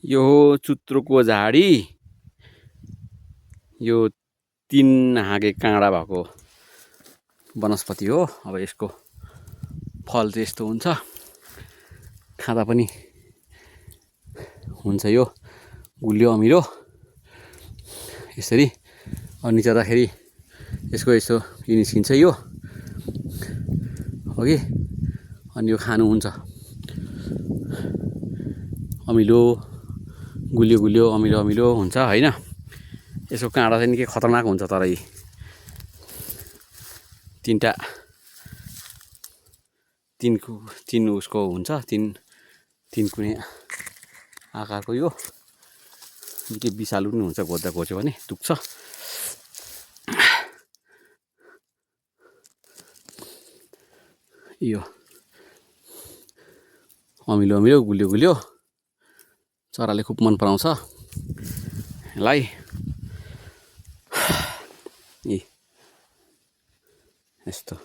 यो चुत्रोको झाडी यो 3 हाँगे काँडा भएको वनस्पति हो। अब यसको फल चाहिँ यस्तो हुन्छ, खाँदा पनि हुन्छ। यो गुलियो अमिलो यसरी निचार्दाखेरि यसको यस्तो यो निस्किन्छ यो हो कि। अनि यो खानु हुन्छ, अमिलो गुलियो गुलियो अमिलो अमिलो हुन्छ हैन। यसको काँडा चाहिँ निकै खतरनाक हुन्छ, तर यी तीन उसको हुन्छ, तीन कुने आकारको। यो निकै विषालु पनि हुन्छ, घोच्दा घोच्यो भने दुख्छ। यो अमिलो अमिलो गुलियो गुलियो चराले खुब मन पराउँछ यसलाई। यस्तो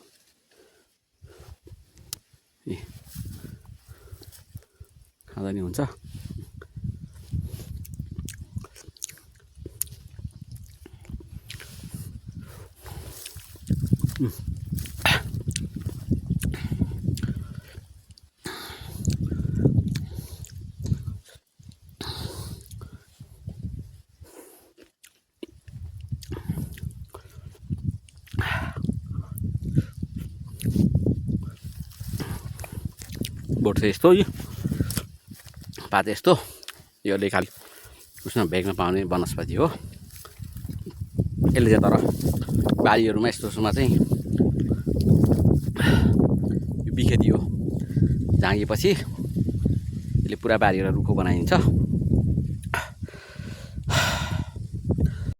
खाँदा नि हुन्छ। बोट चाहिँ यस्तो, यो पात यस्तो, यो खालि उसमा भेग्न पाउने वनस्पति हो। यसले चाहिँ तर बारीहरूमा यस्तोमा चाहिँ यो बिखेती हो, झाँगेपछि यसले पुरा बारीहरू रुखो बनाइदिन्छ।